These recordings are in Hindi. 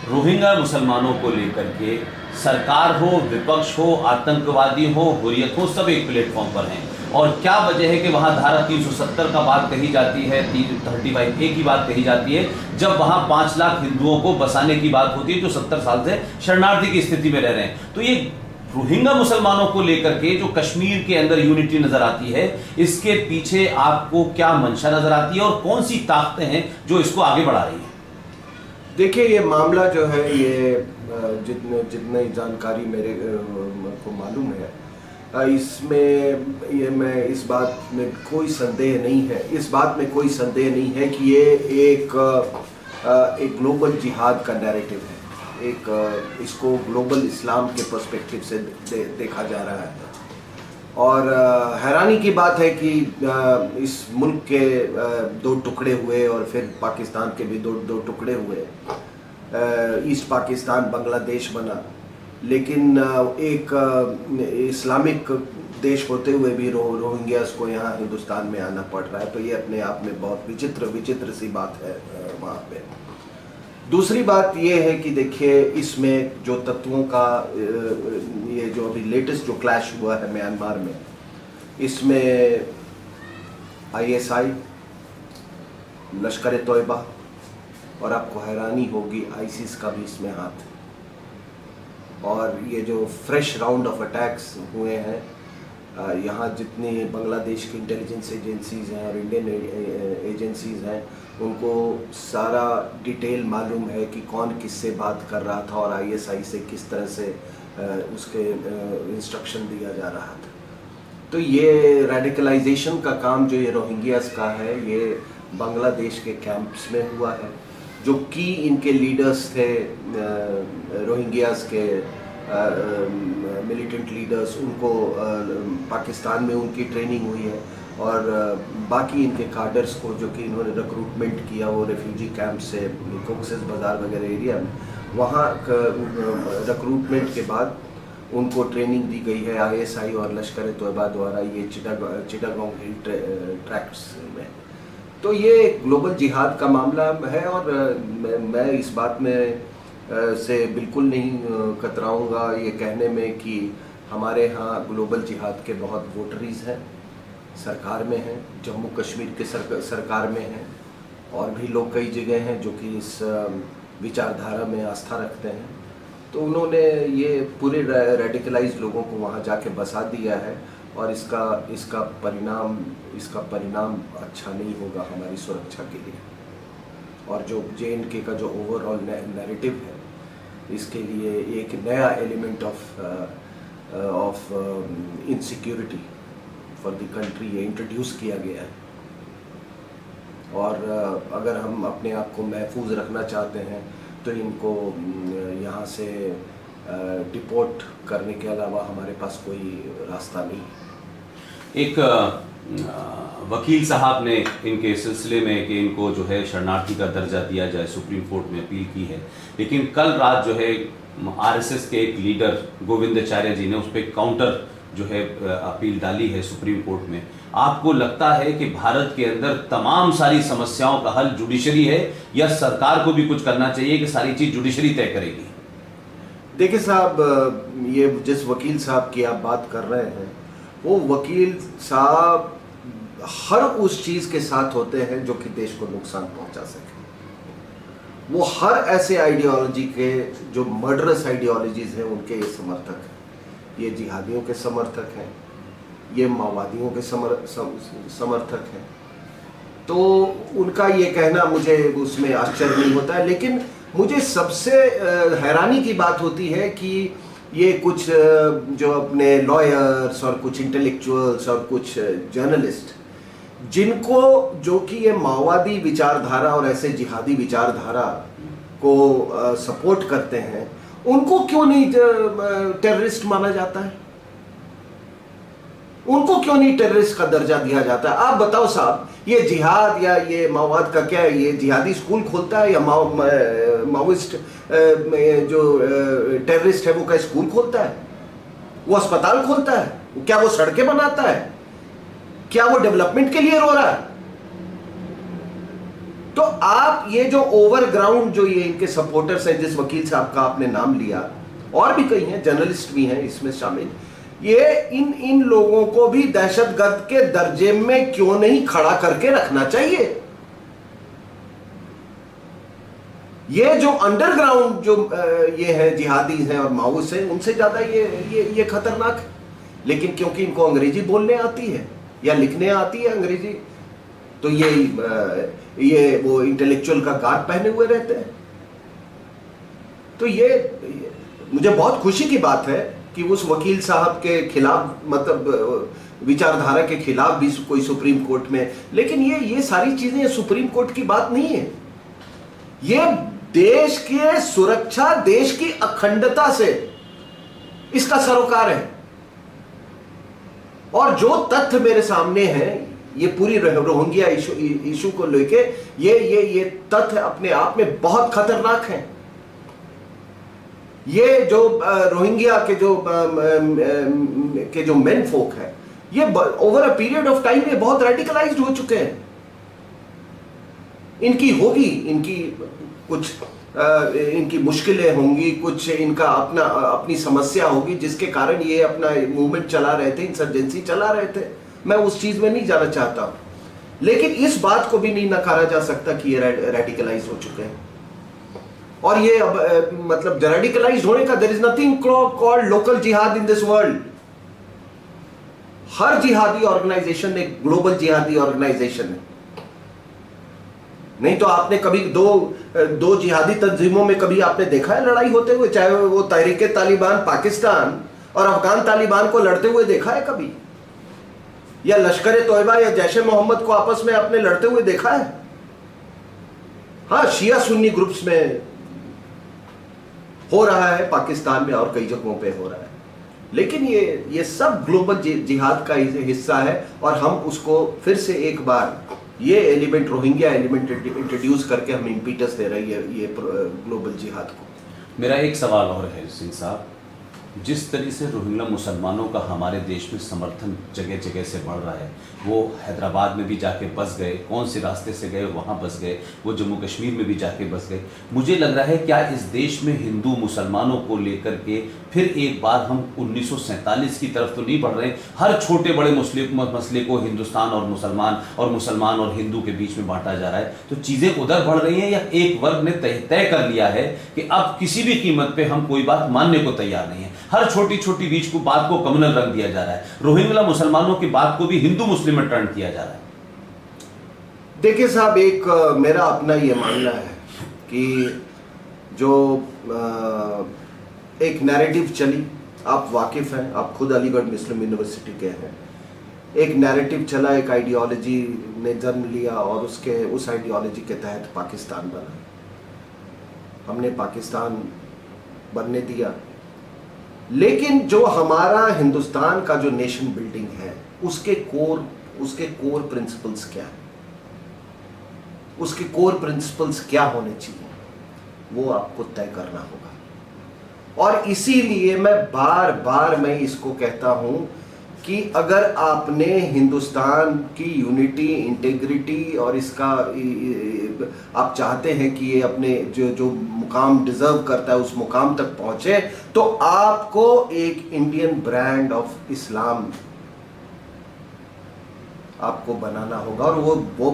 रोहिंग्या मुसलमानों को लेकर के सरकार हो, विपक्ष हो, आतंकवादी हो, हुर्रियत हो, सब एक प्लेटफॉर्म पर हैं। और क्या वजह है कि वहाँ धारा 370 का बात कही जाती है, 35A की बात कही जाती है, जब वहाँ 5 लाख हिंदुओं को बसाने की बात होती है जो 70 साल से शरणार्थी की स्थिति में रह रहे हैं। तो ये रोहिंग्या मुसलमानों को लेकर के जो कश्मीर के अंदर यूनिटी नजर आती है, इसके पीछे आपको क्या मंशा नजर आती है और कौन सी ताकतें हैं जो इसको आगे बढ़ा रही है? देखिए, ये मामला जो है, ये जितनी जानकारी मेरे को मालूम है, इसमें मैं इस बात में कोई संदेह नहीं है, कि ये एक ग्लोबल जिहाद का नैरेटिव है। इसको ग्लोबल इस्लाम के पर्सपेक्टिव से देखा जा रहा है। और हैरानी की बात है कि इस मुल्क के 2 टुकड़े हुए और फिर पाकिस्तान के भी दो टुकड़े हुए। ईस्ट पाकिस्तान बांग्लादेश बना, लेकिन एक इस्लामिक देश होते हुए भी रोहिंग्यास को यहाँ हिंदुस्तान में आना पड़ रहा है। तो ये अपने आप में बहुत विचित्र सी बात है वहाँ पे। दूसरी बात ये है कि देखिए, इसमें जो तत्वों का ये जो अभी लेटेस्ट जो क्लैश हुआ है म्यांमार में, इसमें ISI, लश्कर तोयबा और आपको हैरानी होगी ISIS का भी इसमें हाथ है। और ये जो फ्रेश राउंड ऑफ अटैक्स हुए हैं, यहाँ जितनी बांग्लादेश की इंटेलिजेंस एजेंसीज हैं और इंडियन एजेंसीज हैं, उनको सारा डिटेल मालूम है कि कौन किससे बात कर रहा था और ISI से किस तरह से उसके इंस्ट्रक्शन दिया जा रहा था। तो ये रेडिकलाइजेशन का काम जो ये रोहिंग्यास का है, ये बांग्लादेश के कैंप्स में हुआ है। जो कि इनके लीडर्स थे, रोहिंग्यास के मिलिटेंट लीडर्स, उनको पाकिस्तान में उनकी ट्रेनिंग हुई है। और बाकी इनके कार्डर्स को जो कि इन्होंने रिक्रूटमेंट किया, वो रेफ्यूजी कैंप से कोक्सेस बाज़ार वगैरह एरिया में, वहाँ रिक्रूटमेंट के बाद उनको ट्रेनिंग दी गई है ISI और लश्कर तोयबा द्वारा, ये चिटागोंग हिल ट्रैक्ट्स में। तो ये ग्लोबल जिहाद का मामला है। और मैं इस बात में से बिल्कुल नहीं कतराऊँगा ये कहने में कि हमारे यहाँ ग्लोबल जिहाद के बहुत वोटरीज़ हैं, सरकार में हैं, जम्मू कश्मीर के सरकार में हैं, और भी लोग कई जगह हैं जो कि इस विचारधारा में आस्था रखते हैं। तो उन्होंने ये पूरे रेडिकलाइज लोगों को वहाँ जाके बसा दिया है। और इसका परिणाम अच्छा नहीं होगा हमारी सुरक्षा के लिए। और जो JNK का जो ओवरऑल नैरेटिव है, इसके लिए एक नया element of insecurity for the country ये इंट्रोड्यूस किया गया है। और अगर हम अपने आप को महफूज रखना चाहते हैं तो इनको यहाँ से डिपोर्ट करने के अलावा हमारे पास कोई रास्ता नहीं। एक वकील साहब ने इनके सिलसिले में कि इनको जो है शरणार्थी का दर्जा दिया जाए, सुप्रीम कोर्ट में अपील की है। लेकिन कल रात जो है RSS के एक लीडर गोविंदाचार्य जी ने उस पर काउंटर जो है अपील डाली है सुप्रीम कोर्ट में। आपको लगता है कि भारत के अंदर तमाम सारी समस्याओं का हल जुडिशरी है, या सरकार को भी कुछ करना चाहिए कि सारी चीज जुडिशरी तय करेगी? देखिए साहब, ये जिस वकील साहब की आप बात कर रहे हैं, वो वकील साहब हर उस चीज के साथ होते हैं जो कि देश को नुकसान पहुंचा सके। वो हर ऐसे आइडियोलॉजी के, जो मर्डरस आइडियोलॉजीज हैं, उनके ये समर्थक हैं। ये जिहादियों के समर्थक हैं, ये माओवादियों के समर्थक हैं। तो उनका ये कहना मुझे उसमें आश्चर्य नहीं होता है। लेकिन मुझे सबसे हैरानी की बात होती है कि ये कुछ जो अपने लॉयर्स और कुछ इंटेलेक्चुअल्स और कुछ जर्नलिस्ट, जिनको जो कि ये माओवादी विचारधारा और ऐसे जिहादी विचारधारा को सपोर्ट करते हैं, उनको क्यों नहीं टेररिस्ट माना जाता है? उनको क्यों नहीं टेररिस्ट का दर्जा दिया जाता है? आप बताओ साहब, ये जिहाद या ये माओवाद का क्या है? ये जिहादी स्कूल खोलता है या माओइस्ट जो टेररिस्ट है वो क्या स्कूल खोलता है? वो अस्पताल खोलता है? क्या वो सड़कें बनाता है? क्या वो डेवलपमेंट के लिए रो रहा है? तो आप ये जो ओवरग्राउंड जो ये इनके सपोर्टर्स हैं, जिस वकील साहब का आपने नाम लिया, और भी कई हैं, जर्नलिस्ट भी हैं इसमें शामिल, ये इन लोगों को भी दहशतगर्द के दर्जे में क्यों नहीं खड़ा करके रखना चाहिए? ये जो अंडरग्राउंड जो ये है जिहादी हैं और माओइस्ट हैं, उनसे ज्यादा ये खतरनाक है। लेकिन क्योंकि इनको अंग्रेजी बोलने आती है या लिखने आती है अंग्रेजी, तो ये वो इंटेलेक्चुअल का गार्ड पहने हुए रहते हैं। तो ये मुझे बहुत खुशी की बात है कि उस वकील साहब के खिलाफ, मतलब विचारधारा के खिलाफ भी कोई सुप्रीम कोर्ट में, लेकिन ये सारी चीजें सुप्रीम कोर्ट की बात नहीं है। ये देश के सुरक्षा, देश की अखंडता से इसका सरोकार है। और जो तथ्य मेरे सामने हैं, ये पूरी रोहिंग्या इशू को लेके, ये तथ्य अपने आप में बहुत खतरनाक हैं। ये जो रोहिंग्या के जो मेन फोक है, ये over a period of time ये बहुत रेडिकलाइज्ड हो चुके हैं। इनकी मुश्किलें होंगी, कुछ इनका अपनी समस्या होगी, जिसके कारण ये अपना मूवमेंट चला रहे थे, इंसर्जेंसी चला रहे थे। मैं उस चीज में नहीं जाना चाहता, लेकिन इस बात को भी नहीं नकारा जा सकता कि ये रेडिकलाइज हो चुके हैं। और ये मतलब रेडिकलाइज होने का, there is nothing called local जिहाद इन दिस वर्ल्ड। हर जिहादी ऑर्गेनाइजेशन एक ग्लोबल जिहादी ऑर्गेनाइजेशन है। नहीं तो आपने कभी दो जिहादी तंजीमों में कभी आपने देखा है लड़ाई होते हुए? चाहे वो तहरीके तालिबान पाकिस्तान और अफगान तालिबान को लड़ते हुए देखा है कभी? या लश्कर तोयबा या जैश ए मोहम्मद को आपस में आपने लड़ते हुए देखा है? हाँ, शिया सुन्नी ग्रुप्स में हो रहा है, पाकिस्तान में और कई जगहों पे हो रहा है, लेकिन ये सब ग्लोबल जिहाद का हिस्सा है। और हम उसको फिर से एक बार ये एलिमेंट, रोहिंग्या एलिमेंट इंट्रोड्यूस करके हम इम्पीटस दे रही है ये ग्लोबल जिहाद को। मेरा एक सवाल और है सिंह साहब, जिस तरह से रोहिंग्या मुसलमानों का हमारे देश में समर्थन जगह जगह से बढ़ रहा है, वो हैदराबाद में भी जाके बस गए, कौन से रास्ते से गए वहाँ बस गए, वो जम्मू कश्मीर में भी जाके बस गए। मुझे लग रहा है क्या इस देश में हिंदू मुसलमानों को लेकर के फिर एक बार हम 1947 की तरफ तो नहीं बढ़ रहे? हर छोटे बड़े मसले को हिंदुस्तान और मुसलमान और हिंदू के बीच में बांटा जा रहा है। तो चीज़ें उधर बढ़ रही हैं, या एक वर्ग ने तय कर लिया है कि अब किसी भी कीमत पे हम कोई बात मानने को तैयार नहीं है? हर छोटी छोटी बीच को बात को कम्युनल रंग दिया जा रहा है, रोहिंग्या मुसलमानों की बात को भी हिंदू मुस्लिम में टर्न किया जा रहा है। देखिए साहब, एक मेरा अपना ये मानना है कि जो एक नैरेटिव चली, आप वाकिफ हैं, आप खुद अलीगढ़ मुस्लिम यूनिवर्सिटी के हैं, एक नैरेटिव चला, एक आइडियोलॉजी ने जन्म लिया और उस आइडियोलॉजी के तहत पाकिस्तान बना। हमने पाकिस्तान बनने दिया, लेकिन जो हमारा हिंदुस्तान का जो नेशन बिल्डिंग है, उसके कोर प्रिंसिपल्स क्या है, उसके कोर प्रिंसिपल्स क्या होने चाहिए, वो आपको तय करना होगा। और इसीलिए मैं बार बार मैं इसको कहता हूं कि अगर आपने हिंदुस्तान की यूनिटी, इंटेग्रिटी और इसका आप चाहते हैं कि ये अपने जो मुकाम डिजर्व करता है उस मुकाम तक पहुंचे, तो आपको एक इंडियन ब्रांड ऑफ इस्लाम आपको बनाना होगा। और वो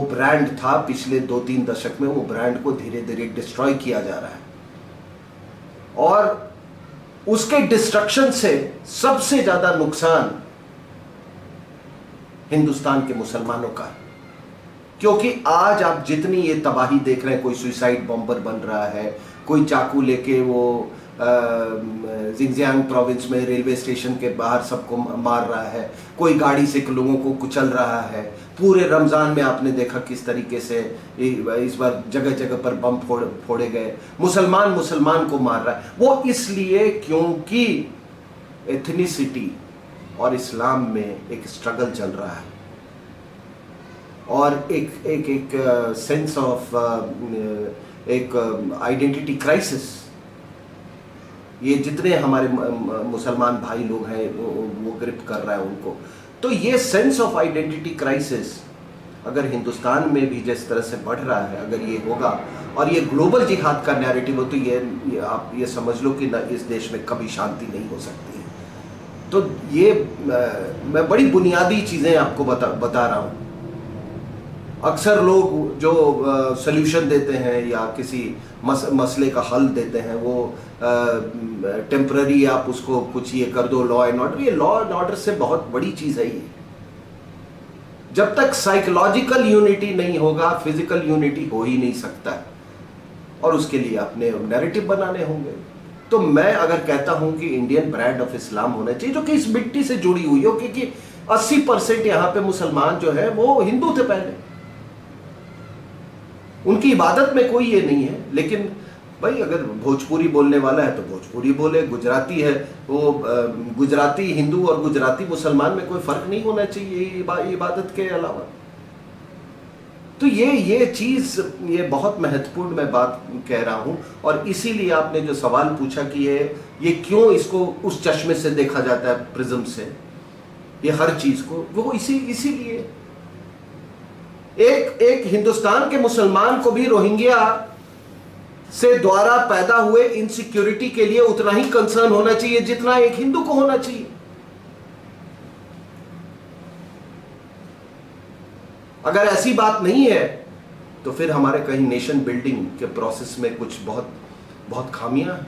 ब्रांड था पिछले 2-3 दशक में। वो ब्रांड को धीरे धीरे डिस्ट्रॉय किया जा रहा है, और उसके डिस्ट्रक्शन से सबसे ज्यादा नुकसान हिंदुस्तान के मुसलमानों का है। क्योंकि आज आप जितनी ये तबाही देख रहे हैं, कोई सुसाइड बॉम्बर बन रहा है, कोई चाकू लेके वो जिंगजियांग प्रोविंस में रेलवे स्टेशन के बाहर सबको मार रहा है, कोई गाड़ी से लोगों को कुचल रहा है। पूरे रमज़ान में आपने देखा किस तरीके से इस बार जगह जगह पर बम फोड़े गए। मुसलमान को मार रहा है, वो इसलिए क्योंकि एथनिसिटी और इस्लाम में एक स्ट्रगल चल रहा है, और एक सेंस ऑफ एक आइडेंटिटी क्राइसिस। ये जितने हमारे मुसलमान भाई लोग हैं वो ग्रिप कर रहा है उनको। तो ये सेंस ऑफ आइडेंटिटी क्राइसिस अगर हिंदुस्तान में भी जिस तरह से बढ़ रहा है, अगर ये होगा और ये ग्लोबल जिहाद का नैरेटिव हो, तो ये आप ये समझ लो कि न इस देश में कभी शांति नहीं हो सकती है। तो ये मैं बड़ी बुनियादी चीज़ें आपको बता रहा हूँ। अक्सर लोग जो सल्यूशन देते हैं या किसी मसले का हल देते हैं, वो टेम्पररी आप उसको कुछ ये कर दो, लॉ एंड ऑर्डर। ये लॉ एंड ऑर्डर से बहुत बड़ी चीज़ है ये। जब तक साइकोलॉजिकल यूनिटी नहीं होगा, फिजिकल यूनिटी हो ही नहीं सकता है, और उसके लिए अपने नैरेटिव बनाने होंगे। तो मैं अगर कहता हूं कि इंडियन ब्रांड ऑफ इस्लाम होना चाहिए, जो कि इस मिट्टी से जुड़ी हुई हो, क्योंकि 80% यहाँ पे मुसलमान जो है वो हिंदू थे पहले, उनकी इबादत में कोई ये नहीं है। लेकिन भाई अगर भोजपुरी बोलने वाला है तो भोजपुरी बोले, गुजराती है वो गुजराती हिंदू और गुजराती मुसलमान में कोई फर्क नहीं होना चाहिए इबादत के अलावा। तो ये चीज़ ये बहुत महत्वपूर्ण मैं बात कह रहा हूँ। और इसीलिए आपने जो सवाल पूछा कि ये क्यों इसको उस चश्मे से देखा जाता है, प्रिज्म से, ये हर चीज़ को, वो इसीलिए एक हिंदुस्तान के मुसलमान को भी रोहिंग्या से द्वारा पैदा हुए इनसिक्योरिटी के लिए उतना ही कंसर्न होना चाहिए जितना एक हिंदू को होना चाहिए। अगर ऐसी बात नहीं है तो फिर हमारे कहीं नेशन बिल्डिंग के प्रोसेस में कुछ बहुत बहुत खामियां हैं।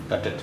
Cut it.